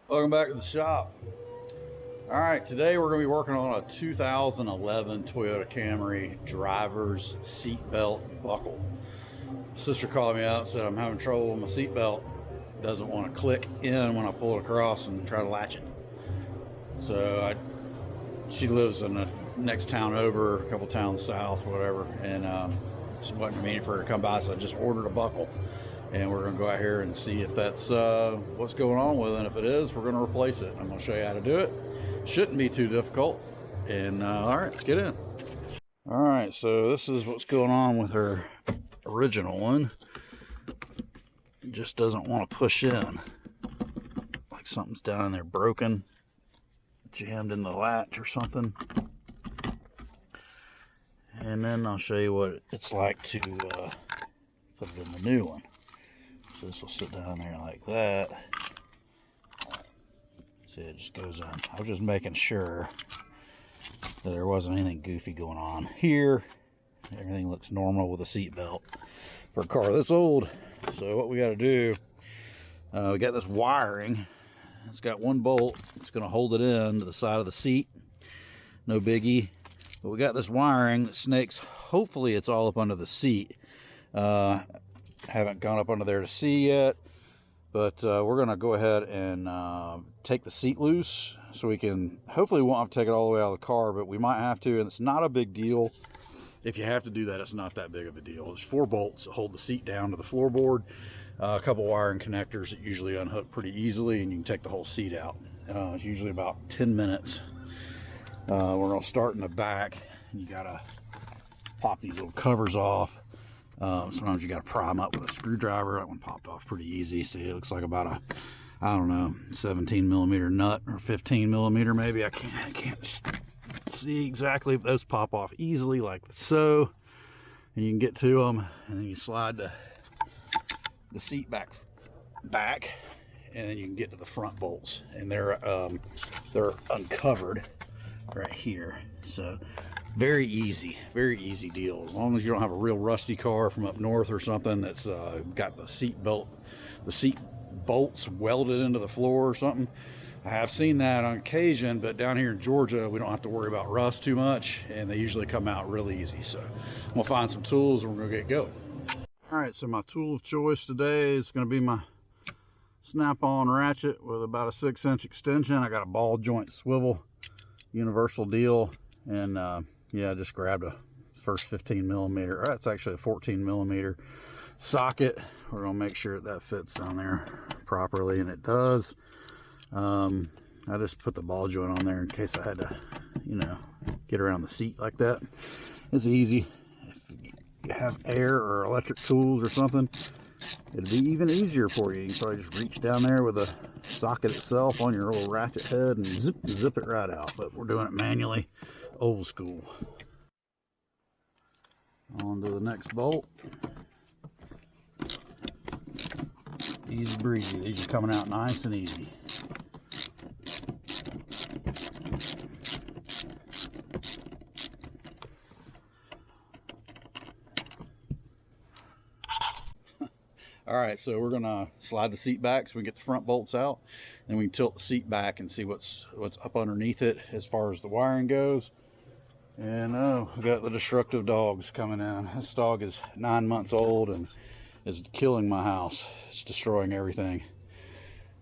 Welcome back to the shop. All right, today we're going to be working on a 2011 Toyota Camry driver's seat belt buckle. My sister called me out and said I'm having trouble with my seat belt. Doesn't want to click in when I pull it across and try to latch it. So she lives in the next town over, a couple towns south, whatever, and she wasn't meaning for her to come by, so I just ordered a buckle. And we're going to go out here and see if that's what's going on with it. And if it is, we're going to replace it. I'm going to show you how to do it. Shouldn't be too difficult. And all right, let's get in. All right, so this is what's going on with her original one. It just doesn't want to push in. Like something's down in there broken, jammed in the latch or something. And then I'll show you what it's like to put it in the new one. So this will sit down there like that. See, it just goes on. I was just making sure that there wasn't anything goofy going on here. Everything looks normal with a seat belt for a car this old. So what we got to do, we got this wiring. It's got one bolt. It's going to hold it in to the side of the seat. No biggie. But we got this wiring that snakes. Hopefully it's all up under the seat. Haven't gone up under there to see yet, but we're gonna go ahead and take the seat loose so we can, hopefully we won't have to take it all the way out of the car, but we might have to, and it's not a big deal. If you have to do that, it's not that big of a deal. There's 4 bolts that hold the seat down to the floorboard, a couple wiring connectors that usually unhook pretty easily, and you can take the whole seat out. It's usually about 10 minutes. We're gonna start in the back, and you gotta pop these little covers off. Sometimes you got to pry them up with a screwdriver. That one popped off pretty easy. See, it looks like about a, I don't know, 17 millimeter nut or 15 millimeter maybe. I can't see exactly, but those pop off easily like so. And you can get to them, and then you slide the seat back, and then you can get to the front bolts, and they're uncovered right here. So very easy deal, as long as you don't have a real rusty car from up north or something that's got the seat bolts welded into the floor or something. I have seen that on occasion, but down here in Georgia we don't have to worry about rust too much, and they usually come out real easy. So I'm gonna find some tools and we're gonna get going. All right, so my tool of choice today is going to be my snap-on ratchet with about a 6-inch extension. I got a ball joint swivel, universal deal, and yeah, I just grabbed a first 15 millimeter. That's actually a 14 millimeter socket. We're gonna make sure that fits down there properly, and it does. I just put the ball joint on there in case I had to, you know, get around the seat like that. It's easy. If you have air or electric tools or something, it'd be even easier for you. You can probably just reach down there with the socket itself on your little ratchet head and zip it right out. But we're doing it manually, old school. On to the next bolt. Easy breezy. These are coming out nice and easy. All right, so we're gonna slide the seat back so we can get the front bolts out. Then we can tilt the seat back and see what's up underneath it as far as the wiring goes. And oh, we got the destructive dogs coming in. This dog is 9 months old and is killing my house. It's destroying everything.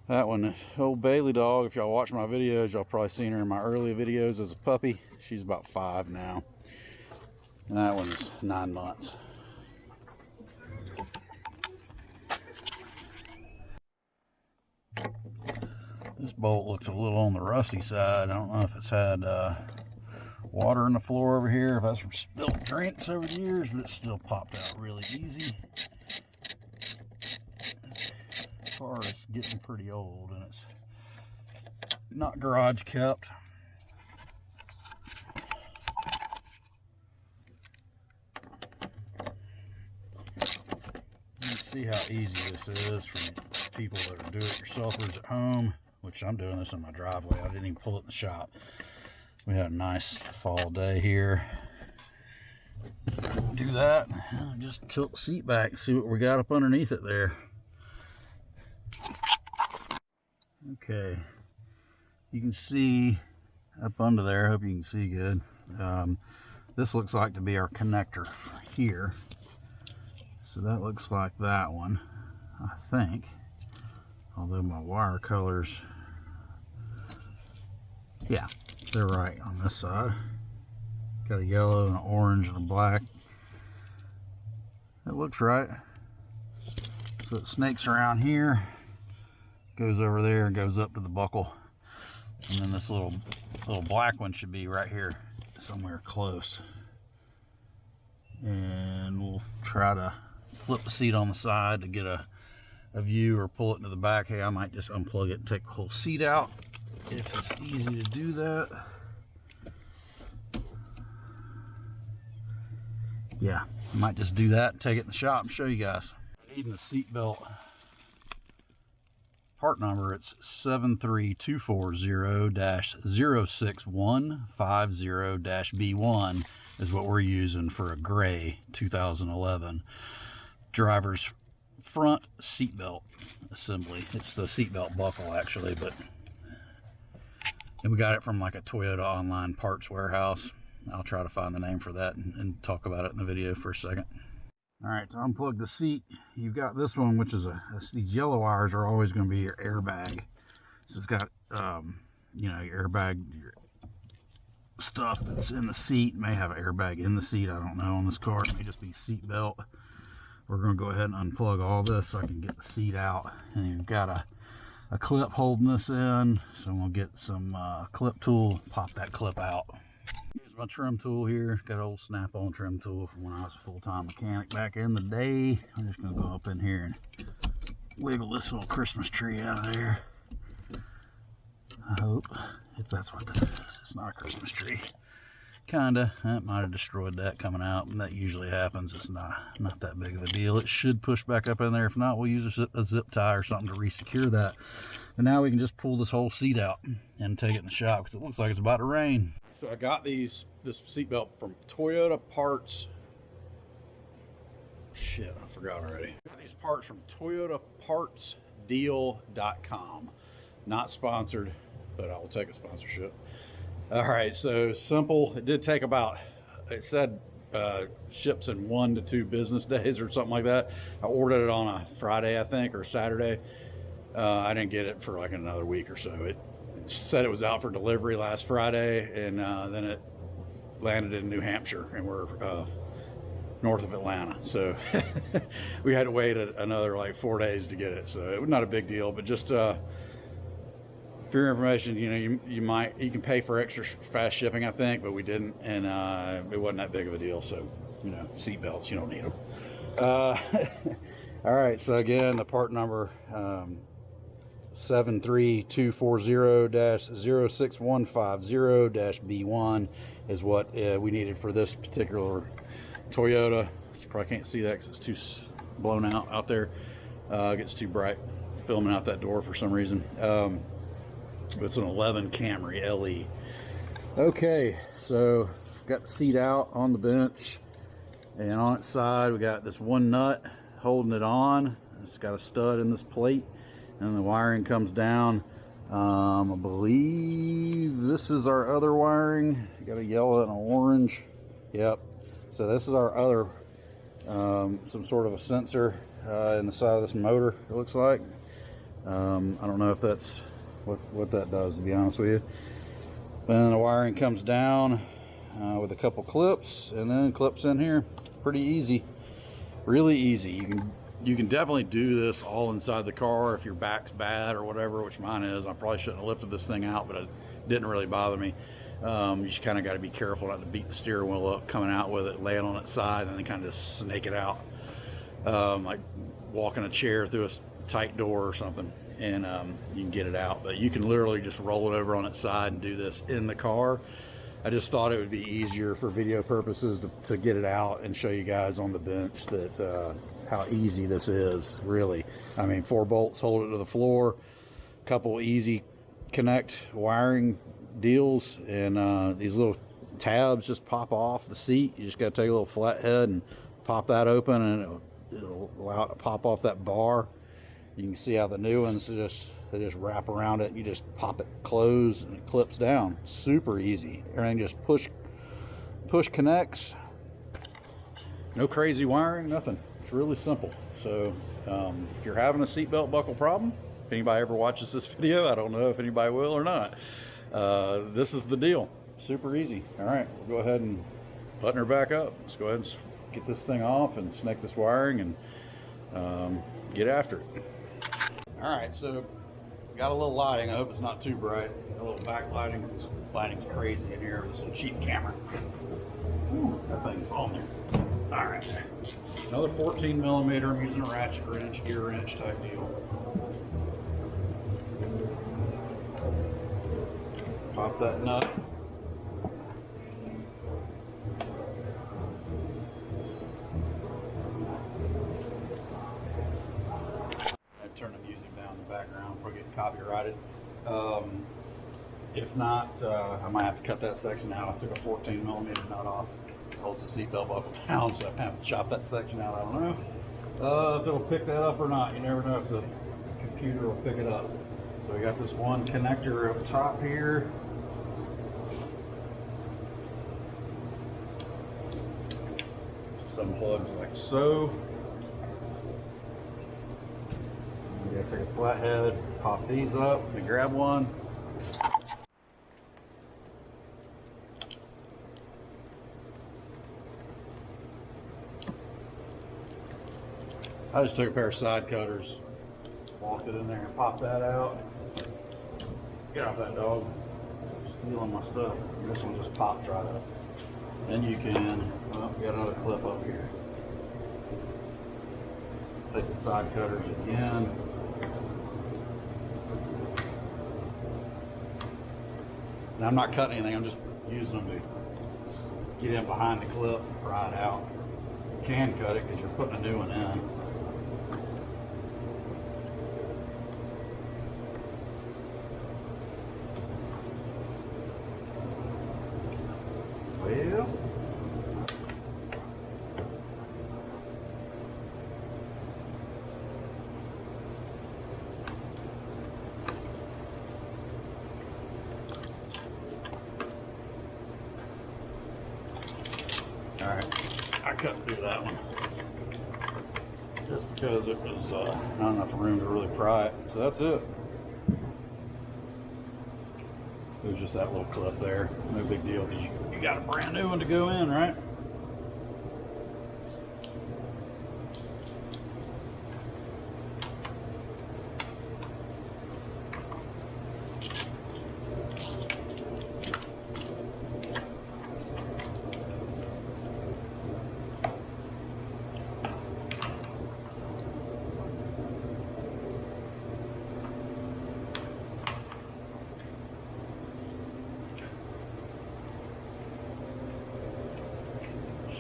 That one, old Bailey dog, if y'all watch my videos, y'all probably seen her in my early videos as a puppy. She's about 5 now. And that one's 9 months. This bolt looks a little on the rusty side. I don't know if it's had water in the floor over here, if that's from spilled drinks over the years, but it still popped out really easy. As far as getting pretty old, and it's not garage kept. You can see how easy this is for people that are do-it-yourselfers at home, which I'm doing this in my driveway. I didn't even pull it in the shop. We had a nice fall day here. Do that, and just tilt the seat back and see what we got up underneath it there. Okay, you can see up under there, I hope you can see good. This looks like to be our connector here. So that looks like that one, I think. Although my wire colors, yeah, they're right on this side. Got a yellow and an orange and a black. It looks right. So it snakes around here, goes over there and goes up to the buckle. And then this little black one should be right here somewhere close. And we'll try to flip the seat on the side to get a view, or pull it into the back. Hey, I might just unplug it and take the whole seat out if it's easy to do that. Yeah, I might just do that and take it in the shop and show you guys. Needing the seat belt part number, it's 73240-06150-B1 is what we're using for a gray 2011 driver's front seat belt assembly. It's the seat belt buckle actually, and we got it from like a Toyota online parts warehouse. I'll try to find the name for that and talk about it in the video for a second. All right, to unplug the seat, you've got this one, which is these yellow wires are always going to be your airbag. So it's got, you know, your airbag, your stuff that's in the seat. It may have an airbag in the seat, I don't know on this car. It may just be seat belt. We're going to go ahead and unplug all this so I can get the seat out. And you've got a clip holding this in, so I'm going to get some clip tool, pop that clip out. Here's my trim tool here. Got an old snap-on trim tool from when I was a full-time mechanic back in the day. I'm just going to go up in here and wiggle this little Christmas tree out of there. I hope, if that's what that is. It's not a Christmas tree. Kinda. That might have destroyed that coming out, and that usually happens. It's not that big of a deal. It should push back up in there. If not, we'll use a zip tie or something to re-secure that. But now we can just pull this whole seat out and take it in the shop, because it looks like it's about to rain. So I got this seat belt from Toyota Parts. Shit, I forgot already. I got these parts from ToyotaPartsDeal.com. Not sponsored, but I will take a sponsorship. All right, so simple. It did take about, it said ships in 1 to 2 business days or something like that. I ordered it on a Friday, I think, or Saturday. I didn't get it for like another week or so. It said it was out for delivery last Friday, and then it landed in New Hampshire, and we're north of Atlanta. So we had to wait another like 4 days to get it. So it was not a big deal, but just for your information, you know, you can pay for extra fast shipping, I think, but we didn't, and it wasn't that big of a deal. So, you know, seat belts, you don't need them. All right, so again, the part number 73240-06150-B1 is what we needed for this particular Toyota. You probably can't see that because it's too blown out there. It gets too bright filming out that door for some reason. But it's an 11 Camry LE. Okay, so got the seat out on the bench, and on its side we got this one nut holding it on. It's got a stud in this plate, and the wiring comes down. I believe this is our other wiring. Got a yellow and an orange. Yep. So this is our other some sort of a sensor in the side of this motor, it looks like. I don't know if that's what that does, to be honest with you. Then the wiring comes down with a couple clips, and then clips in here. Pretty easy, really easy. You can definitely do this all inside the car if your back's bad or whatever, which mine is. I probably shouldn't have lifted this thing out, but it didn't really bother me. You just kind of got to be careful not to beat the steering wheel up coming out with it, lay it on its side, and then kind of just snake it out, like walking a chair through a tight door or something, and you can get it out. But you can literally just roll it over on its side and do this in the car. I just thought it would be easier for video purposes to get it out and show you guys on the bench that how easy this is, really. I mean, 4 bolts hold it to the floor, couple easy connect wiring deals, and these little tabs just pop off the seat. You just got to take a little flathead and pop that open, and it'll allow it to pop off that bar. You can see how the new ones They just wrap around it. You just pop it closed and it clips down. Super easy. Everything just push connects. No crazy wiring, nothing. It's really simple. So if you're having a seatbelt buckle problem, if anybody ever watches this video, I don't know if anybody will or not, this is the deal. Super easy. All right, we'll go ahead and button her back up. Let's go ahead and get this thing off and snake this wiring and get after it. All right, so got a little lighting. I hope it's not too bright. A little backlighting. This lighting's crazy in here with this little cheap camera. Ooh, that thing's on there. All right, another 14 millimeter. I'm using a ratchet wrench, gear wrench type deal. Pop that nut. I'd turn the music down in the background before I get copyrighted. If not, I might have to cut that section out. I took a 14 millimeter nut off. Holds the seatbelt buckle down, so I have to chop that section out. I don't know if it'll pick that up or not. You never know if the computer will pick it up. So we got this one connector up top here. Just unplugs like so. You gotta take a flathead, pop these up. Let me grab one. I just took a pair of side cutters, walked it in there and popped that out. Get off that dog. Stealing my stuff. This one just popped right up. Then you can, well, we got another clip up here. Take the side cutters again. Now I'm not cutting anything, I'm just using them to get in behind the clip and pry it out. You can cut it because you're putting a new one in. Well, all right, I cut through that one just because it was not enough room to really pry it. So that's it. It was just that little clip there. No big deal because you got a brand new one to go in, right?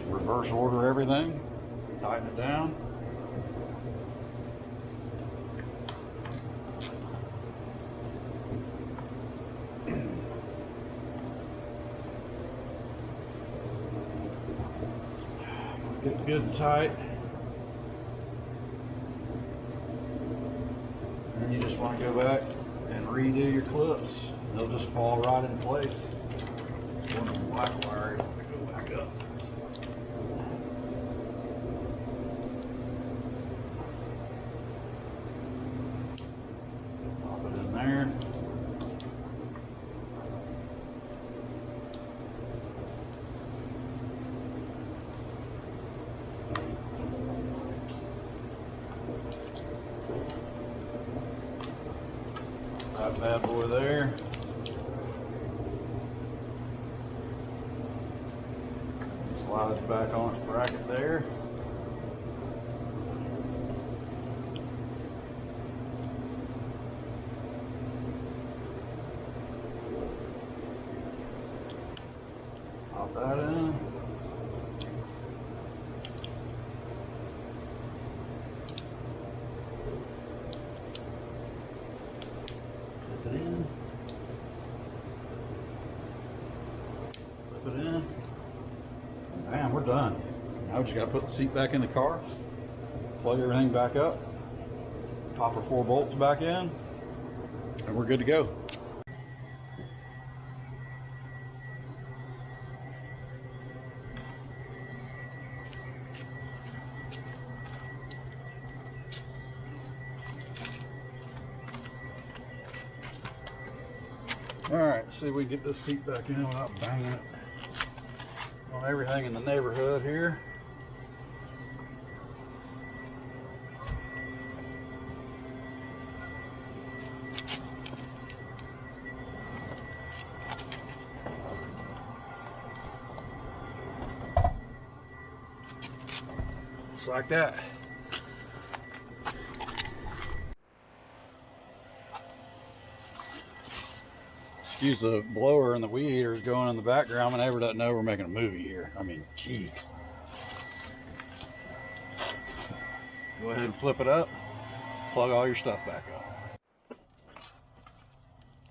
Reverse order everything, tighten it down. Get it good and tight. And then you just want to go back and redo your clips. They'll just fall right in place. One of the black wire, go back up. There. That bad boy there. Slides back on its bracket there. Pop that in. Flip it in. Flip it in. Bam, we're done. Now we just got to put the seat back in the car, plug everything back up, pop our 4 bolts back in, and we're good to go. Alright, see if we can get this seat back in without banging it on everything in the neighborhood here. Just like that. Excuse the blower and the weed eaters going in the background. My neighbor doesn't know we're making a movie here. I mean, geez. Go ahead and flip it up. Plug all your stuff back up.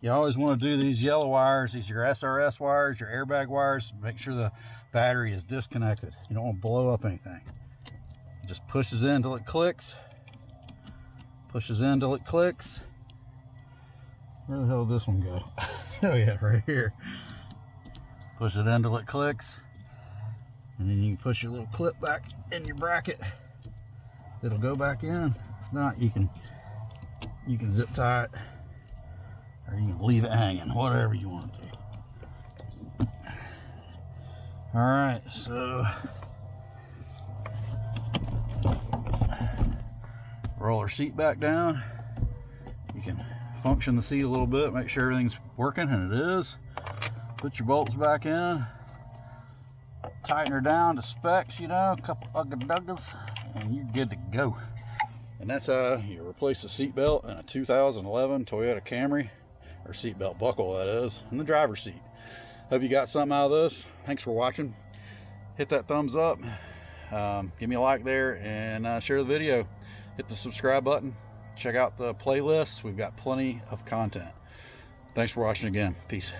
You always want to do these yellow wires. These are your SRS wires, your airbag wires. Make sure the battery is disconnected. You don't want to blow up anything. It just pushes in until it clicks. Pushes in until it clicks. Where the hell did this one go? Oh yeah, right here. Push it in until it clicks. And then you can push your little clip back in your bracket. It'll go back in. If not, you can zip tie it. Or you can leave it hanging. Whatever you want to do. Alright, so roll our seat back down. You can function the seat a little bit, make sure everything's working, and it is. Put your bolts back in, tighten her down to specs, you know, a couple ugga-duggas, and you're good to go. And that's how you replace the seat belt in a 2011 Toyota Camry, or seat belt buckle that is, in the driver's seat. Hope you got something out of this. Thanks for watching. Hit that thumbs up, give me a like there, and share the video. Hit the subscribe button. Check out the playlists. We've got plenty of content. Thanks for watching again. Peace.